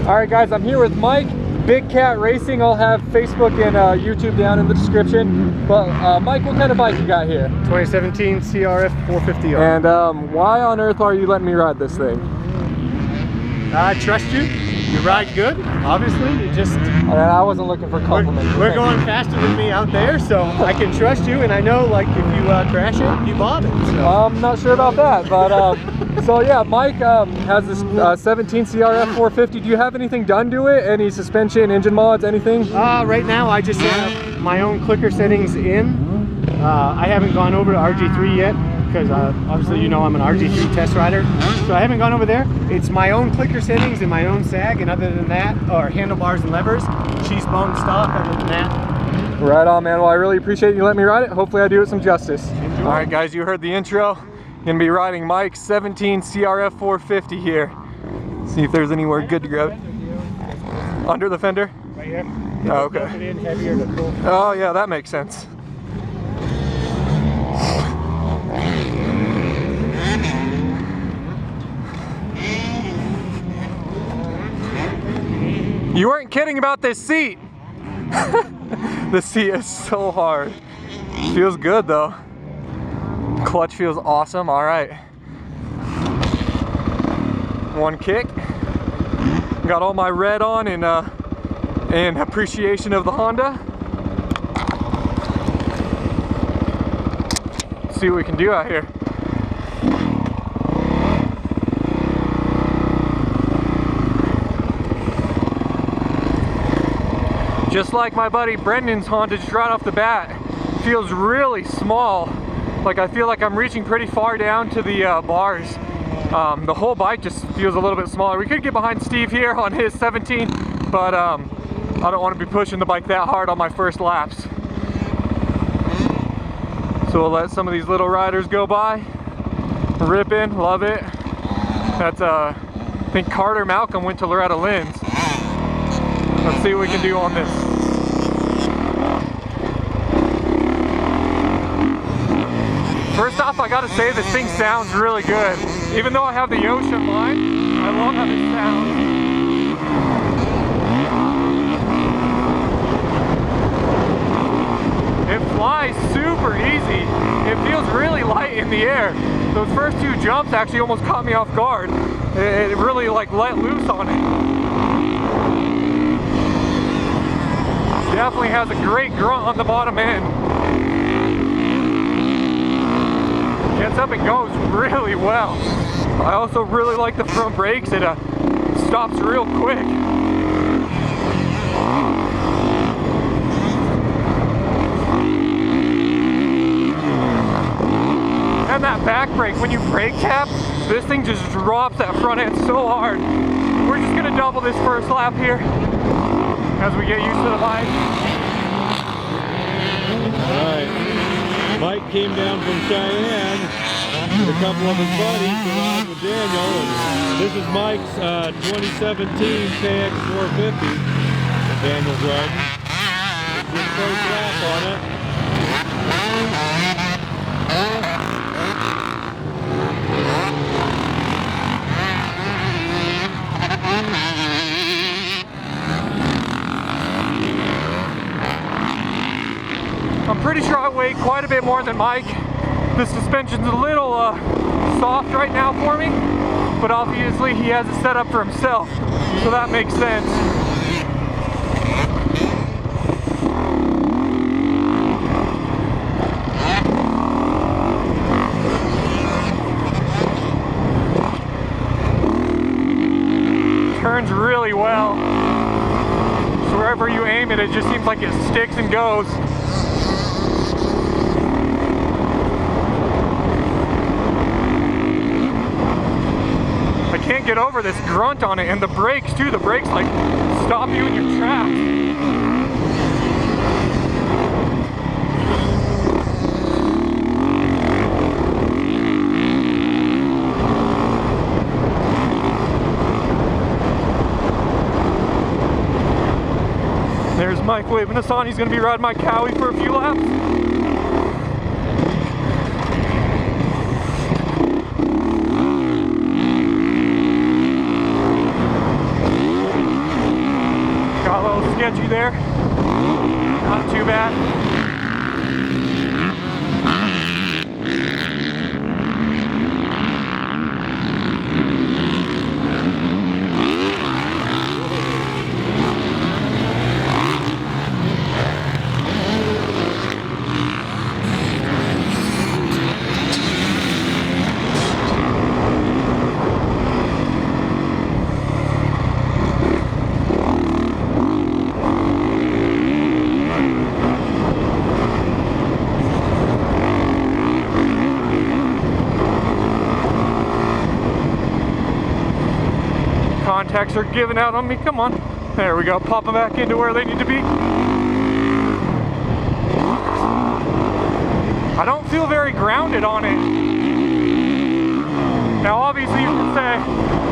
All right, guys, I'm here with Mike, BigCat Racing. I'll have Facebook and YouTube down in the description. But Mike, what kind of bike you got here? 2017 CRF450R. And why on earth are you letting me ride this thing? I trust you. You ride good, obviously. You just... I wasn't looking for compliments. We're going faster than me out there, so I can trust you, and I know, like, if you crash it, you bought it. So. I'm not sure about that, but so yeah, Mike has this 17 CRF450. Do you have anything done to it? Any suspension, engine mods, anything? Right now, I just have my own clicker settings in. I haven't gone over to RG3 yet, because obviously you know I'm an RG3 test rider, so I haven't gone over there. It's my own clicker settings and my own sag, and other than that, or handlebars and levers, cheese bone stock. Other than that, right on, man. Well, I really appreciate you letting me ride it. Hopefully I do it some justice. Enjoy. All right, guys, you heard the intro. Gonna be riding Mike's 17 CRF450 here. See if there's anywhere good to grab. Under the fender? right here. Oh, okay. It in heavier to pull. Oh yeah, that makes sense. You weren't kidding about this seat. The seat is so hard. Feels good though. Clutch feels awesome. All right. One kick. Got all my red on in appreciation of the Honda. Let's see what we can do out here. Just like my buddy Brendan's Honda, just right off the bat, feels really small. Like I feel like I'm reaching pretty far down to the bars. The whole bike just feels a little bit smaller. We could get behind Steve here on his 17, but I don't want to be pushing the bike that hard on my first laps. So we'll let some of these little riders go by. Ripping, love it. That's I think Carter Malcolm went to Loretta Lynn's. Let's see what we can do on this. First off, I gotta say this thing sounds really good. Even though I have the Ocean line, I love how this sounds. It flies super easy. It feels really light in the air. Those first two jumps actually almost caught me off guard. It really like let loose on it. Definitely has a great grunt on the bottom end. Gets up and goes really well. I also really like the front brakes. It stops real quick. And that back brake, when you brake tap, this thing just drops that front end so hard. We're just gonna double this first lap here as we get used to the bike. Alright, Mike came down from Cheyenne with a couple of his buddies to ride with Daniel, and this is Mike's 2017 KX450 that Daniel's riding. Good first lap on it. I'm pretty sure I weigh quite a bit more than Mike. The suspension's a little soft right now for me, but obviously he has it set up for himself, so that makes sense. Turns really well. So wherever you aim it, it just seems like it sticks and goes. I can't get over this grunt on it, and the brakes too. The brakes like stop you in your tracks. There's Mike waving us on. He's going to be riding my Cowie for a few laps. sketchy there. Not too bad. Contacts are giving out on me. Come on. There we go. Pop them back into where they need to be. I don't feel very grounded on it. Now obviously you can say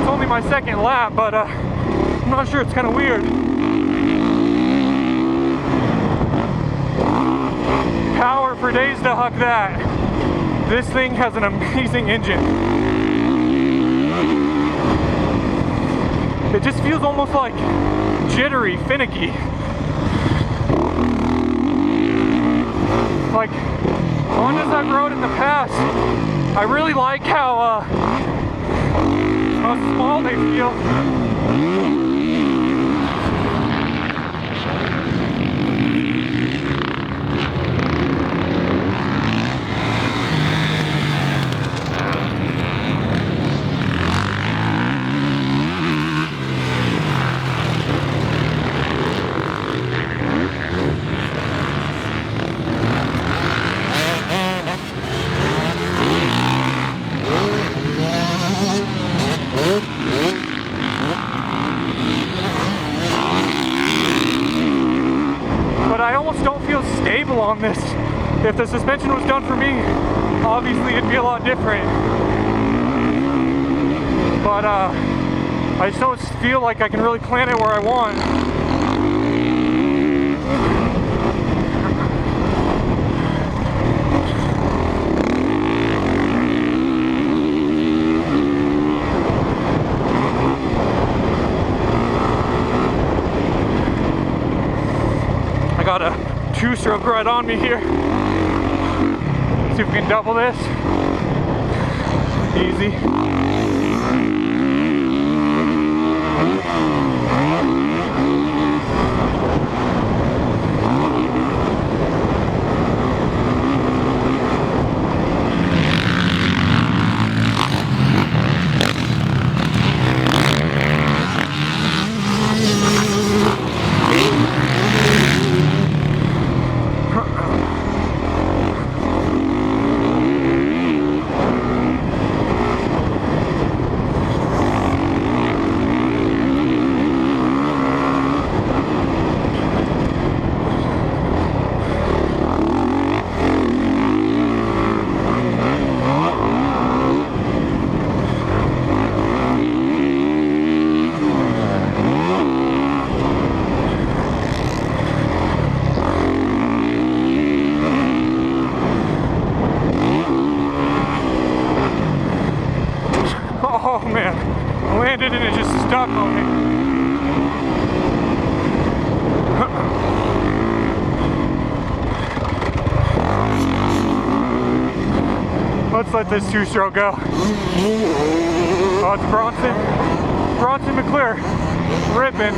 it's only my second lap, but I'm not sure. It's kind of weird. Power for days to huck that. This thing has an amazing engine. It just feels almost like jittery, finicky. Like Hondas I've rode in the past, I really like how small they feel. Stable on this. If the suspension was done for me, obviously it'd be a lot different. But I just don't feel like I can really plan it where I want. I got a two-stroke right on me here. See if we can double this. Easy. Oh man, I landed and it just stuck on me. Let's let this two-stroke go. Oh, it's Bronson McClure, ripping.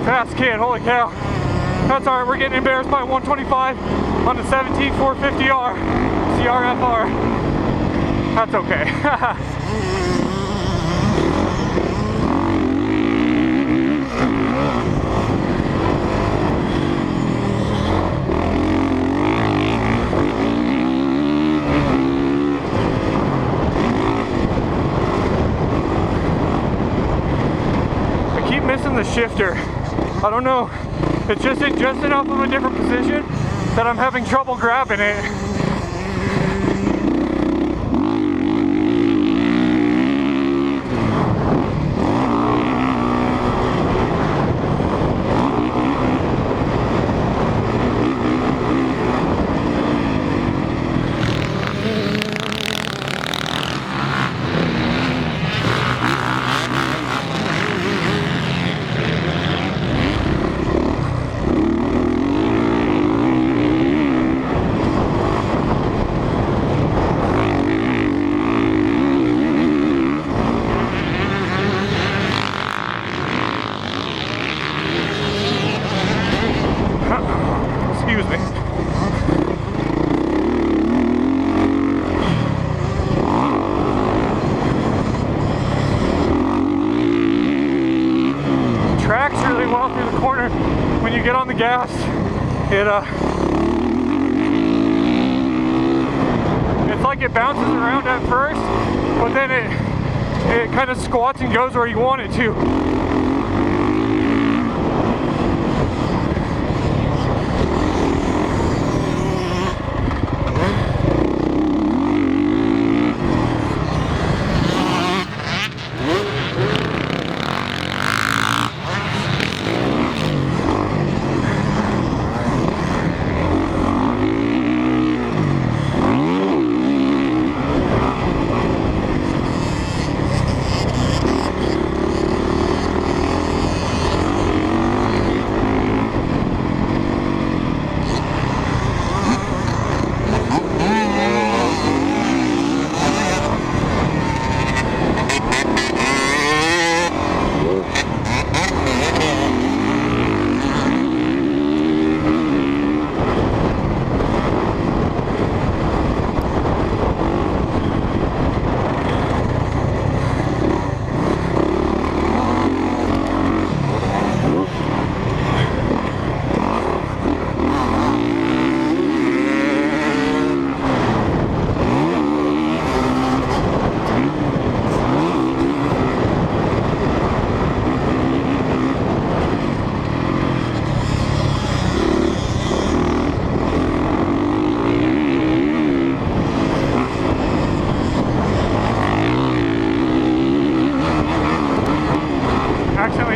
Fast kid, holy cow. That's alright, we're getting embarrassed by 125 on the 17450R CRF4. That's okay. I keep missing the shifter. I don't know It's just in just enough of a different position that I'm having trouble grabbing it. Excuse me. Tracks really well through the corner when you get on the gas. It's like it bounces around at first, but then it kind of squats and goes where you want it to.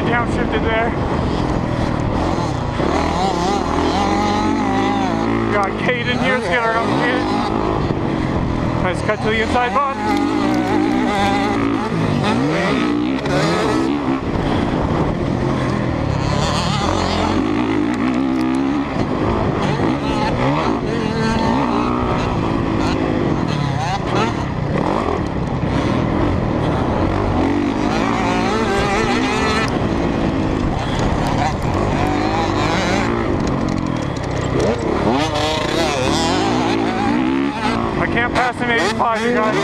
Downshifted there. Got Caden here, let's get her up here. Nice cut to the inside bump. Can't pass an 85, you guys.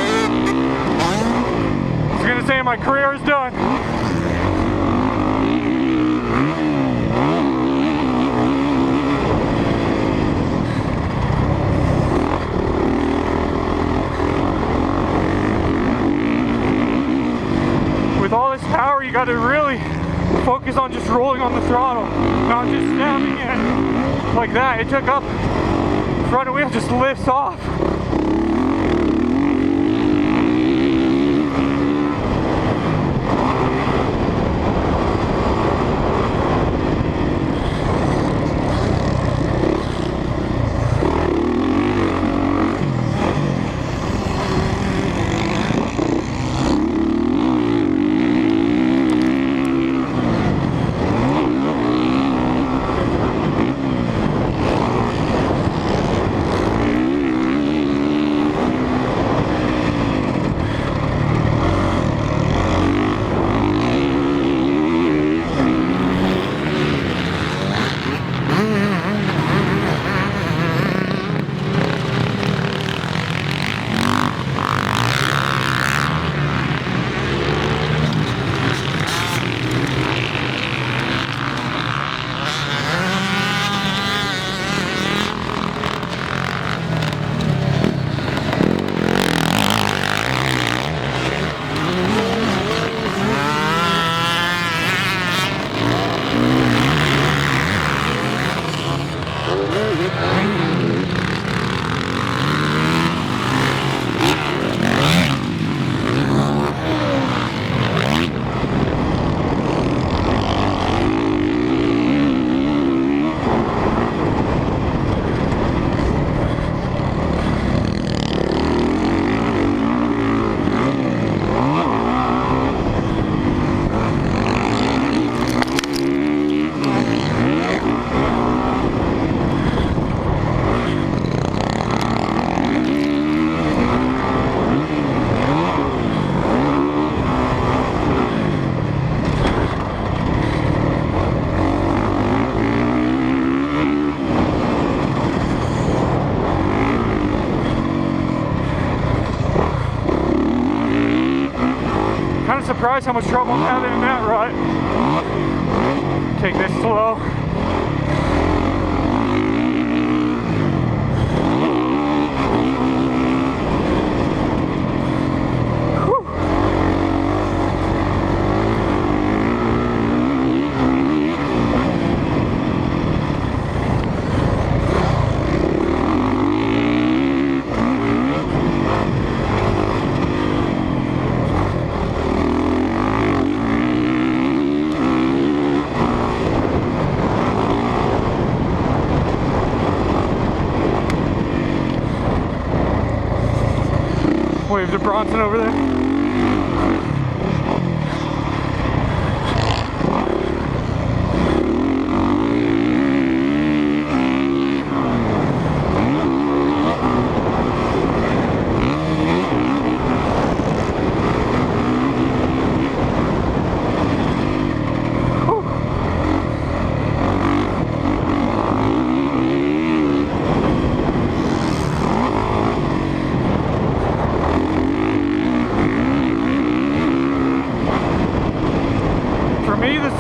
I was gonna say my career is done. With all this power, you gotta really focus on just rolling on the throttle, not just snapping it like that. It took up, front wheel just lifts off. surprised how much trouble I'm having in that rut. Take this slow. Wave to Bronson over there.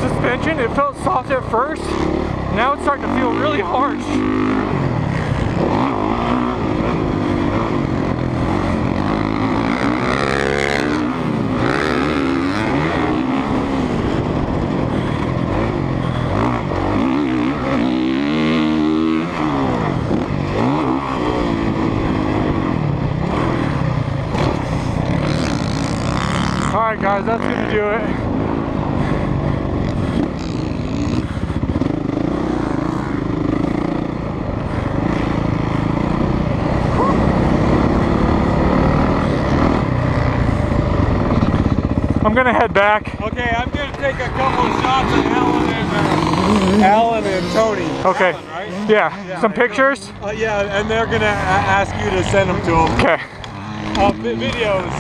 Suspension, it felt soft at first, now it's starting to feel really harsh. Alright guys, that's gonna do it. I'm gonna head back. Okay, I'm gonna take a couple of shots of Alan and Tony. Okay. Alan, right? Yeah. Some pictures? Yeah, and they're gonna ask you to send them to them. Okay. Videos.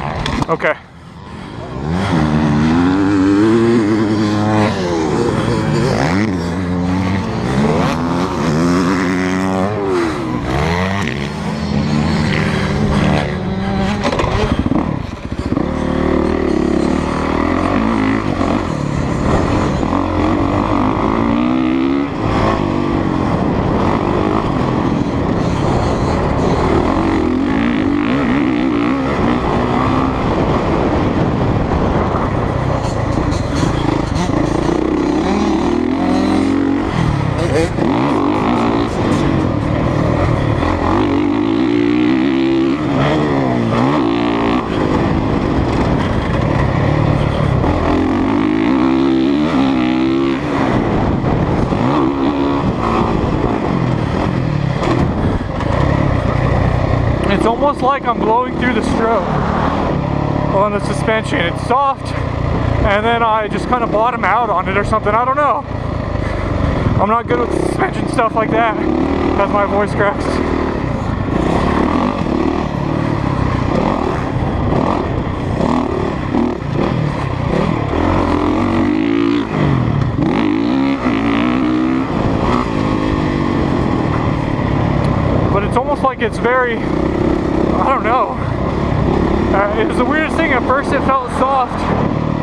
Okay. It's almost like I'm blowing through the stroke on the suspension. It's soft, and then I just kind of bottom out on it or something. I don't know. I'm not good with suspension stuff like that, as my voice cracks. But it's almost like it's very, I don't know. It was the weirdest thing. At first it felt soft,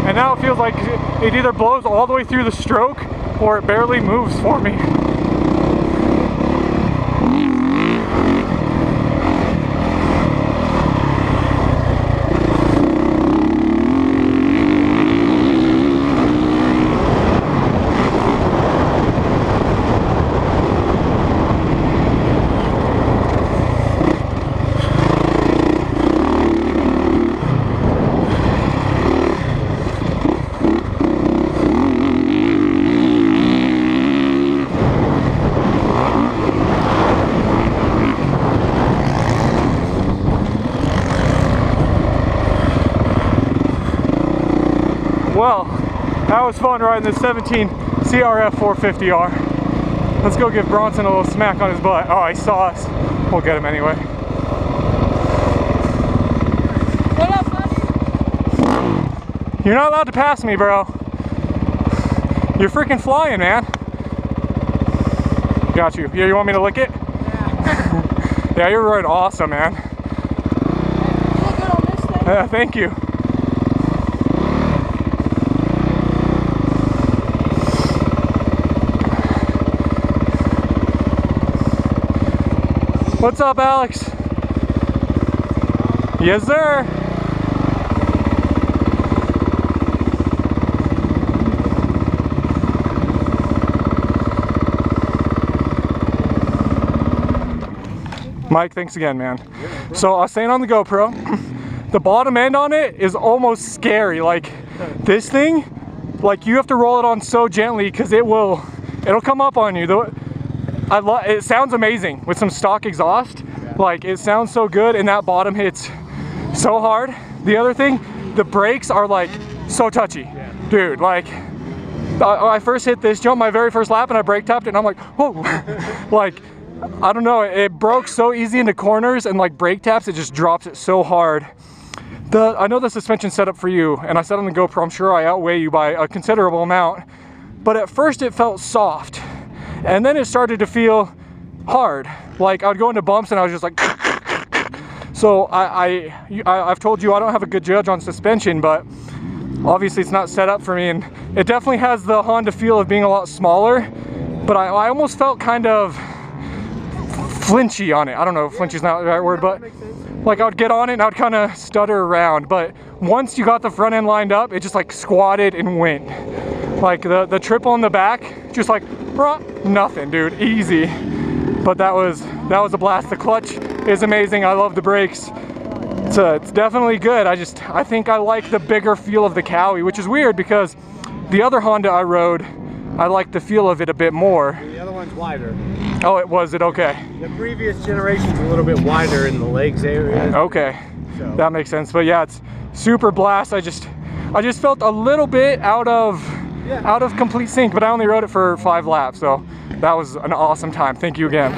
and now it feels like it either blows all the way through the stroke or it barely moves for me. Well, that was fun riding this 17 CRF450R. Let's go give Bronson a little smack on his butt. Oh, he saw us. We'll get him anyway. What up, buddy? You're not allowed to pass me, bro. You're freaking flying, man. Got you. Yeah, you want me to lick it? Yeah. Yeah, you're right. Awesome, man. You look good on this thing. Thank you. What's up, Alex? Yes, sir. Mike, thanks again, man. So I was saying on the GoPro, the bottom end on it is almost scary. Like this thing, like you have to roll it on so gently because it'll come up on you. It sounds amazing with some stock exhaust. Like it sounds so good, and that bottom hits so hard. The other thing, the brakes are like so touchy, dude. Like I first hit this jump my very first lap and I brake tapped it and I'm like, whoa. Like I don't know, it broke so easy into corners, and like brake taps, it just drops it so hard. I know the suspension setup for you, and I said on the GoPro, I'm sure I outweigh you by a considerable amount, but at first it felt soft, and then it started to feel hard. Like I would go into bumps and I was just like, so I've told you I don't have a good judge on suspension, but obviously it's not set up for me, and it definitely has the Honda feel of being a lot smaller, but I almost felt kind of flinchy on it. I don't know if flinchy is not the right word, but like I would get on it and I would kind of stutter around, but once you got the front end lined up, it just like squatted and went. Like the triple in the back, just like nothing, dude, easy. But that was a blast. The clutch is amazing. I love the brakes. It's definitely good. I think I like the bigger feel of the Cowie, which is weird because the other Honda I rode, I liked the feel of it a bit more. The other one's wider. Oh, was it? Okay. The previous generation's a little bit wider in the legs area. Okay, so that makes sense. But yeah, it's super blast. I just felt a little bit out of complete sync, but I only rode it for 5 laps, so that was an awesome time. Thank you again.